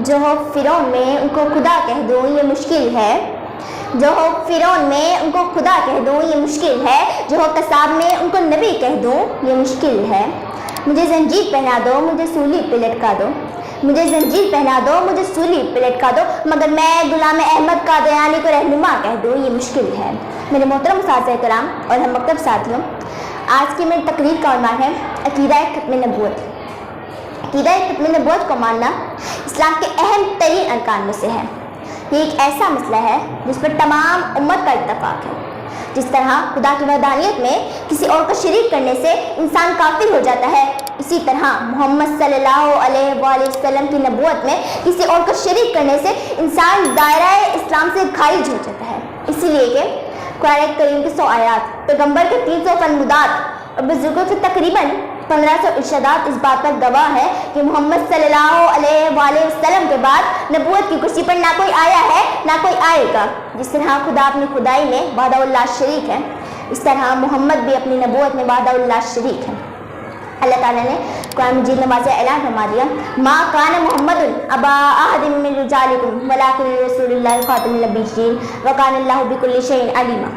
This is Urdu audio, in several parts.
جو ہو فرعون میں ان کو خدا کہہ دوں یہ مشکل ہے، جو ہو فرعون میں ان کو خدا کہہ دوں یہ مشکل ہے، جو ہو قصاب میں ان کو نبی کہہ دوں یہ مشکل ہے۔ مجھے زنجیر پہنا دو مجھے سولی پہ لٹکا دو، مجھے زنجیر پہنا دو مجھے سولی پہ لٹکا دو، مگر میں غلام احمد قادیانی کو رہنما کہہ دوں یہ مشکل ہے۔ میرے محترم اساتذہ کرام اور ہم مکتب ساتھیوں، آج کی میری تقریر کا عنوان ہے عقیدہ ختم نبوت۔ عقیدہ ختم نبوت کو ماننا اسلام کے اہم ترین ارکان میں سے ہے۔ یہ ایک ایسا مسئلہ ہے جس پر تمام امت کا اتفاق ہے۔ جس طرح خدا کی وحدانیت میں کسی اور کو شریک کرنے سے انسان کافر ہو جاتا ہے، اسی طرح محمد صلی اللہ علیہ وآلہ وسلم کی نبوت میں کسی اور کو شریک کرنے سے انسان دائرہ اسلام سے خارج ہو جاتا ہے۔ اسی لیے کہ قرآن کریم کی 100 آیات، پیغمبر کے 300 فرمودات اور بزرگوں کے تقریباً 1500 ارشادات اس بات پر گواہ ہے کہ محمد صلی اللہ علیہ وآلہ وسلم کے بعد نبوت کی کرسی پر نہ کوئی آیا ہے نہ کوئی آئے گا۔ جس طرح خدا اپنی خدائی میں وحدہ اللہ شریک ہے، اس طرح محمد بھی اپنی نبوت میں وحدہ اللہ شریک ہے۔ اللہ تعالیٰ نے قرآن مجید میں واضح اعلان فرما دیا، ما کان محمد ابا احد من رجالکم ولکن رسول اللہ خاتم النبیین وکان اللہ بکل شیء علیما،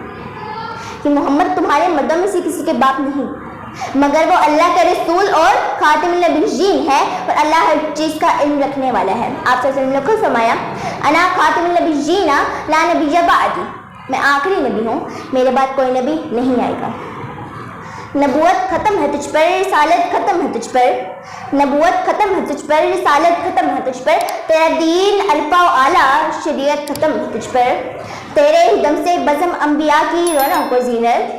کہ محمد تمہارے مردوں میں سے کسی کے باپ نہیں، مگر وہ اللہ کا رسول اور خاتم النبیین ہے، اور اللہ ہر چیز کا علم رکھنے والا ہے۔ آپ صلی اللہ علیہ وسلم نے خود فرمایا، انا خاتم النبیین لا نبی بعدی، میں آخری نبی ہوں، میرے بعد کوئی نبی نہیں آئے گا۔ نبوت ختم ہے تجھ پر، رسالت ختم ہے تجھ پر، نبوت ختم ہے تجھ پر، رسالت ختم ہے تجھ پر، تیرا دین الفا و اعلیٰ، شریعت ختم ہے تجھ پر، تیرے دم سے بزم انبیاء کی رونق و زینت،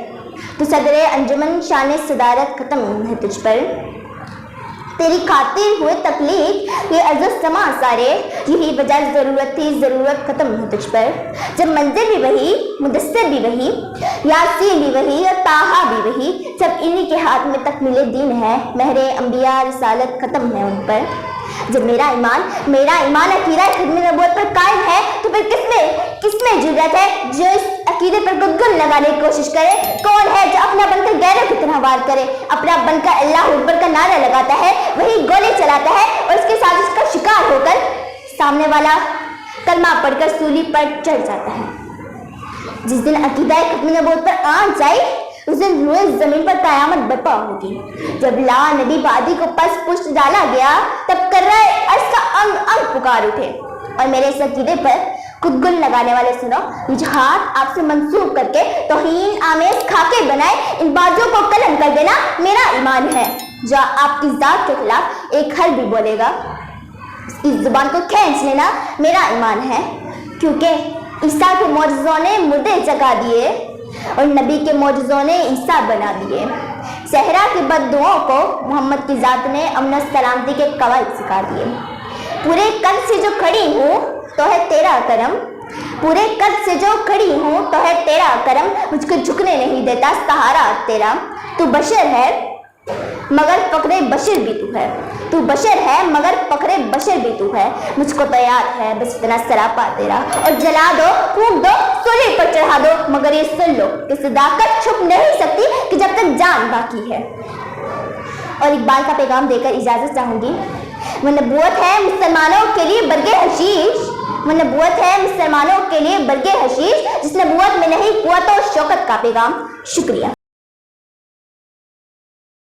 تو صدر انجمن شان صدارت ختم ہے تجھ پر، تیری خاطر ہوئے تخلیق یہ ارض و سما سارے، یہی وجہ ضرورت تھی ضرورت ختم ہے تجھ پر، جب منظر بھی وہی، مدثر بھی وہی، یاسین بھی وہی اور طٰہٰ بھی وہی، جب انہی کے ہاتھ میں تکمیل دین ہے، مہر انبیاء رسالت ختم ہے ان پر۔ جب میرا ایمان عقیدہ ختم نبوت پر قائم ہے تو پھر کس میں جرأت ہے جو اس عقیدے پر گن لگانے کی کوشش کرے؟ کون ہے جو اپنا بن کر غیروں کی طرح وار کرے، اپنا بن کر اللہ اکبر کا نعرہ لگاتا ہے، وہی گولے چلاتا ہے اور اس کے سازش کا شکار ہو کر سامنے والا کلمہ پڑھ کر سولی پر چڑھ جاتا ہے؟ جس دن عقیدہ ختم نبوت پر آنچ آئی اس دن روئے زمین پر قیامت برپا ہوگی۔ جب لا نبی بعدی کو پس پشت ڈالا گیا تب کرہ عرش کا انگ انگ پکار اٹھے، اور میرے اس عقیدے پر خود گن لگانے والے سنو، یہ ہاتھ آپ سے منسوب کر کے توہین آمیز خاکے بنائے ان بازوں کو قلم کر دینا میرا ایمان ہے۔ جو آپ کی ذات کے خلاف ایک حرف بھی بولے گا اس کی زبان کو کھینچ لینا میرا ایمان ہے، کیونکہ عیسیٰ کے معجزوں نے مردے جگا دیے اور نبی کے معجزوں نے عیسیٰ بنا دیے۔ صحرا کی بددعاؤں کو محمد کی ذات نے امن و سلامتی کے قواعد سکھا دیے۔ پورے قد سے جو کھڑی ہوں تو ہے تیرا کرم، پورے قد سے جو کھڑی ہوں تو ہے تیرا کرم، مجھ کو جھکنے نہیں دیتا سہارا تیرا، تو بشر ہے مگر فخر بشر بھی تو ہے، تو بشر ہے مگر فخر بشر بھی تو ہے، مجھ کو تو یاد ہے بس اتنا سراپا تیرا، اور جلا دو پھونک دو سولی پر چڑھا دو، مگر یہ سن لو کہ صداقت چھپ نہیں سکتی کہ جب تک جان باقی ہے۔ اور اقبال کا پیغام دے کر اجازت چاہوں گی، وہ نبوت ہے مسلمانوں کے لیے برگے حشیش، وہ نبوت ہے مسلمانوں کے لیے برگے حشیش، جس نبوت میں نہیں قوت و شوکت کا پیغام۔ شکریہ۔